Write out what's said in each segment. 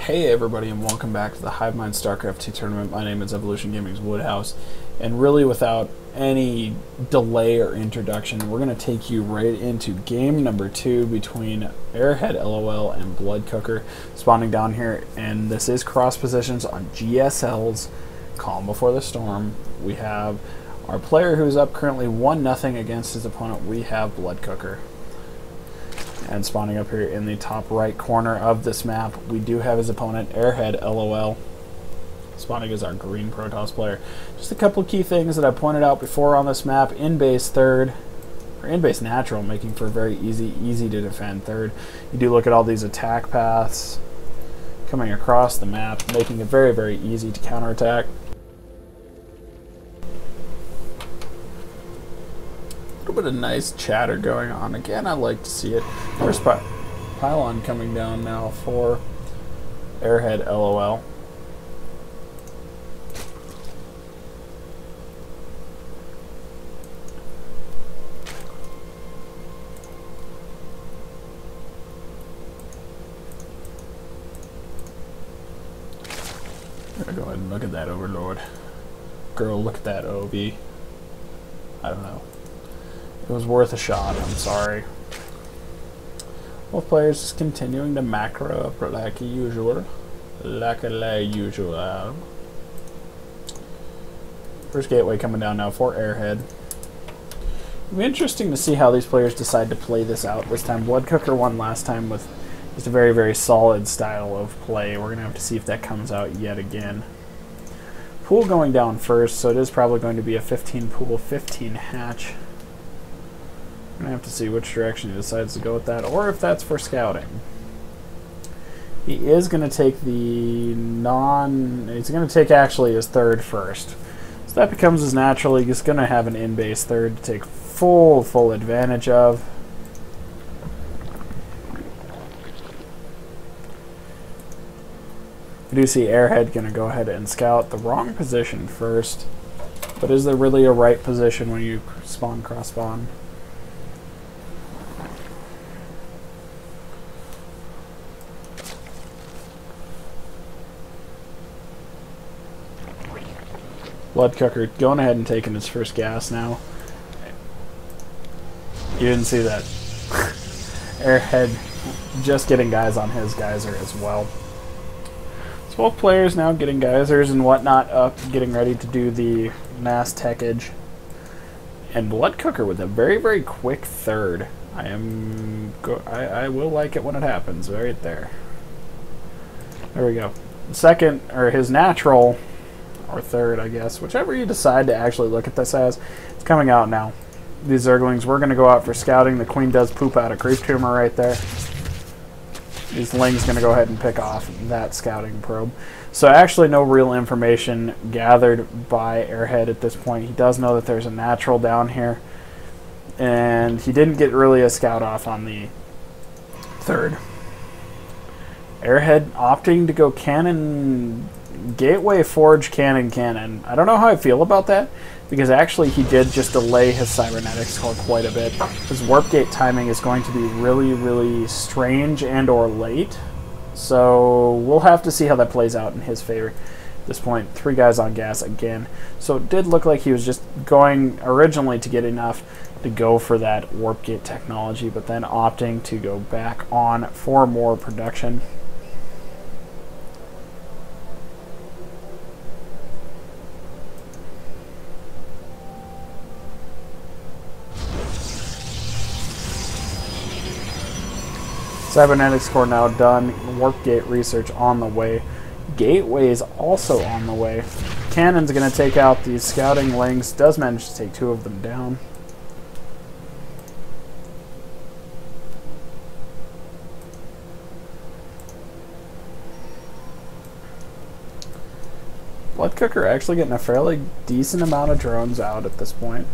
Hey everybody, and welcome back to the Hivemind StarCraft 2 tournament. My name is Evolution Gaming's Woodhouse, and really without any delay or introduction, we're going to take you right into game number 2 between Airheadlol and Bloodcooker, spawning down here, and this is cross positions on GSL's Calm Before the Storm. We have our player who's up currently 1-0 against his opponent. We have Bloodcooker. And spawning up here in the top right corner of this map, we do have his opponent, Airheadlol, spawning as our green Protoss player. Just a couple key things that I pointed out before on this map: in base third, or in base natural, making for a very easy to defend third. You do look at all these attack paths coming across the map, making it very easy to counterattack. A little bit of nice chatter going on. Again, I like to see it. First pylon coming down now for Airheadlol. I'm gonna go ahead and look at that Overlord. Girl, look at that OV. I don't know. It was worth a shot, I'm sorry. Both players just continuing to macro up like usual. Like usual. First gateway coming down now for Airhead. It'll be interesting to see how these players decide to play this out this time. Bloodcooker won last time with just a very solid style of play. We're going to have to see if that comes out yet again. Pool going down first, so it is probably going to be a 15 pool, 15 hatch. I'm going to have to see which direction he decides to go with that, or if that's for scouting. He is going to take the he's going to take actually his third first. So that becomes his natural. He's going to have an in-base third to take full advantage of. I do see Airhead going to go ahead and scout the wrong position first. But is there really a right position when you spawn cross-spawn? Bloodcooker going ahead and taking his first gas now. You didn't see that. Airhead just getting guys on his geyser as well. So both players now getting geysers and whatnot up, getting ready to do the mass techage. And Bloodcooker with a very quick third. I will like it when it happens. Right there. There we go. Second, or his natural, or third, I guess, whichever you decide to actually look at this as, it's coming out now. These Zerglings, we're going to go out for scouting. The Queen does poop out a creep tumor right there. These Ling's going to go ahead and pick off that scouting probe. So actually no real information gathered by Airhead at this point. He does know that there's a natural down here, and he didn't get really a scout off on the third. Airhead opting to go cannon, gateway, forge, cannon. I don't know how I feel about that, because actually he did just delay his cybernetics quite a bit. His warp gate timing is going to be really strange and or late, so we'll have to see how that plays out in his favor. At this point, 3 guys on gas again, so it did look like he was just going originally to get enough to go for that warp gate technology, but then opting to go back on for more production. Cybernetics core now done. Warp gate research on the way. Gateway is also on the way. Cannon's going to take out these scouting Lings. Does manage to take 2 of them down. Bloodcooker actually getting a fairly decent amount of drones out at this point.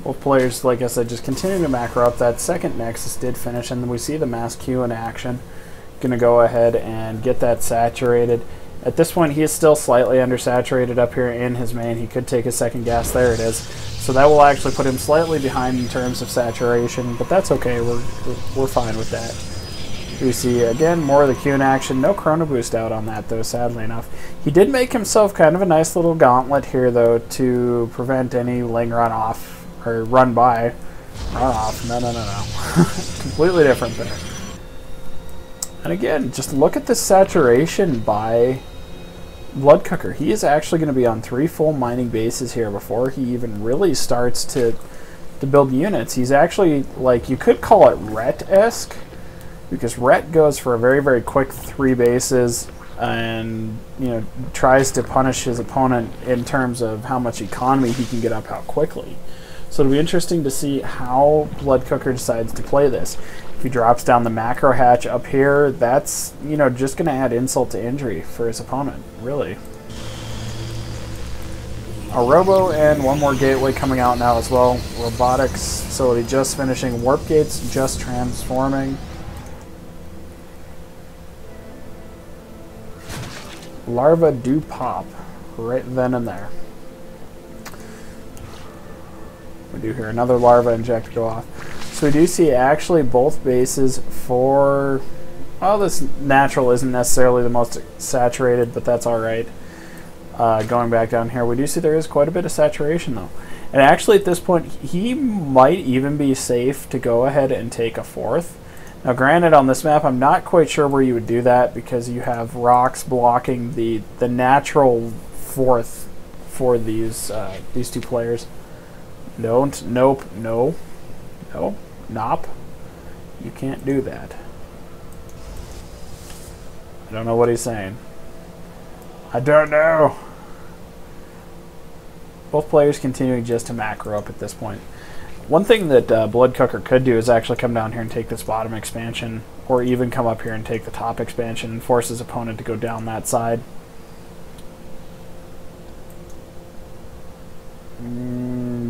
Both players, like I said, just continue to macro up. That second Nexus did finish, and then we see the mass Q in action. going to go ahead and get that saturated. At this point, he is still slightly undersaturated up here in his main. He could take a second gas. There it is. So that will actually put him slightly behind in terms of saturation, but that's okay. We're fine with that. We see, again, more of the Q in action. No Chrono Boost out on that, though, sadly enough. He did make himself kind of a nice little gauntlet here, though, to prevent any Ling runoff, or run by. Runoff, no. Completely different there. And again, just look at the saturation by Bloodcooker. He is actually going to be on 3 full mining bases here before he even really starts to build units. He's actually, like, you could call it Rhett-esque, because Rhett goes for a very, very quick 3 bases and, you know, tries to punish his opponent in terms of how much economy he can get up how quickly. So it'll be interesting to see how Bloodcooker decides to play this. If he drops down the macro hatch up here, that's, you know, just going to add insult to injury for his opponent, really. A Robo and one more gateway coming out now as well. Robotics facility just finishing. Warp gates just transforming. Larva do pop right then and there. We do hear another larva inject go off. So we do see actually both bases for, well, this natural isn't necessarily the most saturated, but that's alright. Going back down here, we do see there is quite a bit of saturation though. And actually at this point, he might even be safe to go ahead and take a 4th. Now granted, on this map, I'm not quite sure where you would do that because you have rocks blocking the natural 4th for these 2 players. Nope, no, nop. You can't do that. I don't know what he's saying. I don't know. Both players continuing just to macro up at this point. One thing that Bloodcooker could do is actually come down here and take this bottom expansion, or even come up here and take the top expansion and force his opponent to go down that side.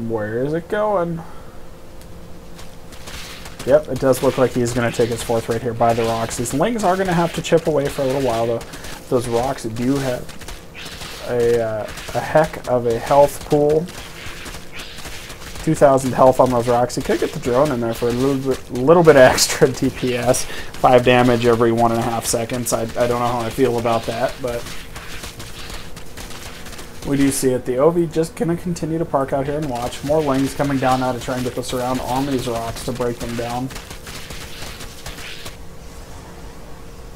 Where is it going? Yep, it does look like he's going to take his 4th right here by the rocks. These Lings are going to have to chip away for a little while, though. Those rocks do have a heck of a health pool. 2,000 health on those rocks. He could get the drone in there for a little bit extra DPS. 5 damage every 1.5 seconds. I don't know how I feel about that, but we do see it. The OV just going to continue to park out here and watch. More Lings coming down now to try and get this around on these rocks to break them down.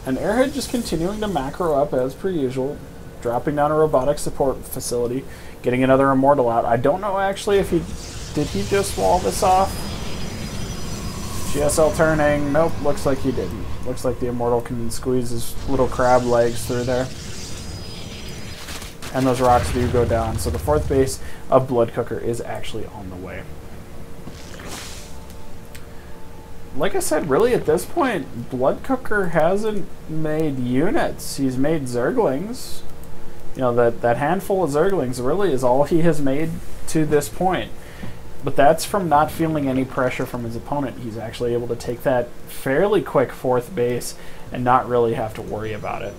And Airhead just continuing to macro up as per usual. Dropping down a robotic support facility. Getting another Immortal out. I don't know actually if he... Did he just wall this off? GSL turning. Nope, looks like he didn't. Looks like the Immortal can squeeze his little crab legs through there. And those rocks do go down. So the 4th base of Bloodcooker is actually on the way. Like I said, really at this point, Bloodcooker hasn't made units. He's made Zerglings. You know, that handful of Zerglings really is all he has made to this point. But that's from not feeling any pressure from his opponent. He's actually able to take that fairly quick 4th base and not really have to worry about it.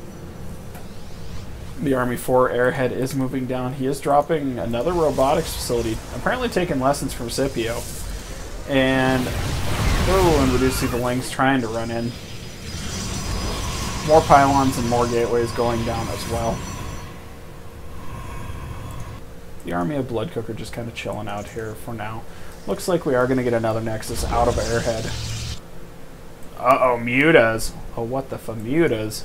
The Army 4 Airhead is moving down. He is dropping another robotics facility, apparently taking lessons from Scipio. And we do see the Lings trying to run in. More pylons and more gateways going down as well. The Army of Bloodcooker just kind of chilling out here for now. Looks like we are going to get another Nexus out of Airhead. Uh-oh, Mutas. Oh, what the Mutas.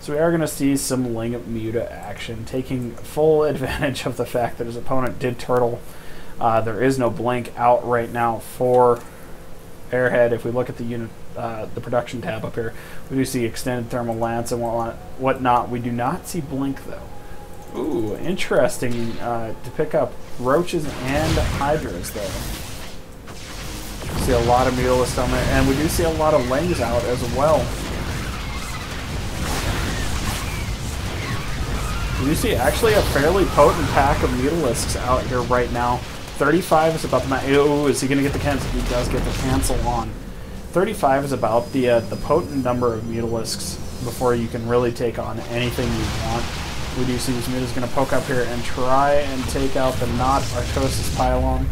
So we are going to see some Ling Muta action, taking full advantage of the fact that his opponent did turtle. There is no blink out right now for Airhead. If we look at the unit, the production tab up here, we do see extended thermal lance and whatnot. We do not see blink though. Ooh, interesting to pick up roaches and hydras though. We see a lot of mutalisks on there, and we do see a lot of Lings out as well. We do see actually a fairly potent pack of mutalisks out here right now. 35 is about the max. Ooh, is he going to get the cancel? He does get the cancel on. 35 is about the potent number of Mutalisks before you can really take on anything you want. We do see this Muta's going to poke up here and try and take out the not Artosis Pylon.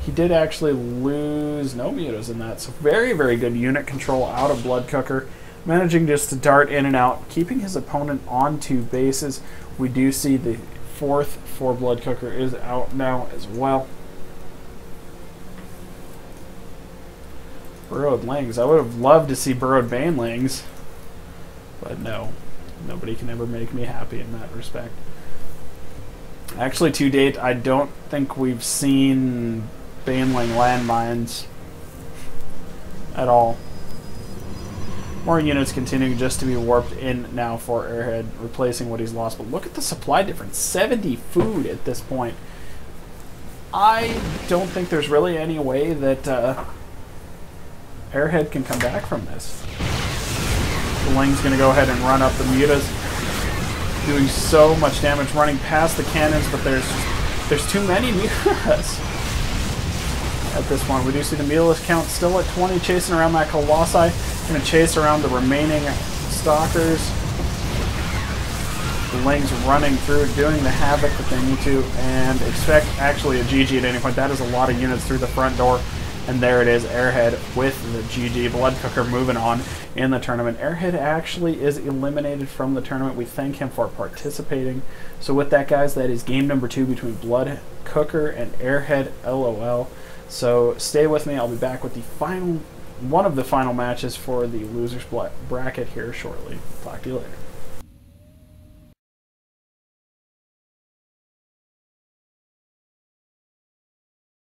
He did actually lose no Mutas in that, so very, very good unit control out of Bloodcooker, managing just to dart in and out, keeping his opponent on 2 bases. We do see the 4th for Bloodcooker is out now as well. Burrowed Lings. I would have loved to see Burrowed Banelings, but no. Nobody can ever make me happy in that respect. Actually, to date, I don't think we've seen Baneling landmines at all. More units continuing just to be warped in now for Airhead, replacing what he's lost. But look at the supply difference. 70 food at this point. I don't think there's really any way that Airhead can come back from this. The Ling's going to go ahead and run up the Mutas, doing so much damage, running past the cannons, but there's too many Mutas at this point. We do see the Mutalist count still at 20, chasing around that Colossi. Going to chase around the remaining Stalkers. The Ling's running through, doing the havoc that they need to, and expect actually a GG at any point. That is a lot of units through the front door. And there it is, Airhead with the GG. Bloodcooker moving on in the tournament. Airhead actually is eliminated from the tournament. We thank him for participating. So with that, guys, that is game number 2 between Bloodcooker and Airhead, LOL. So stay with me. I'll be back with the one of the final matches for the losers bracket here shortly. Talk to you later.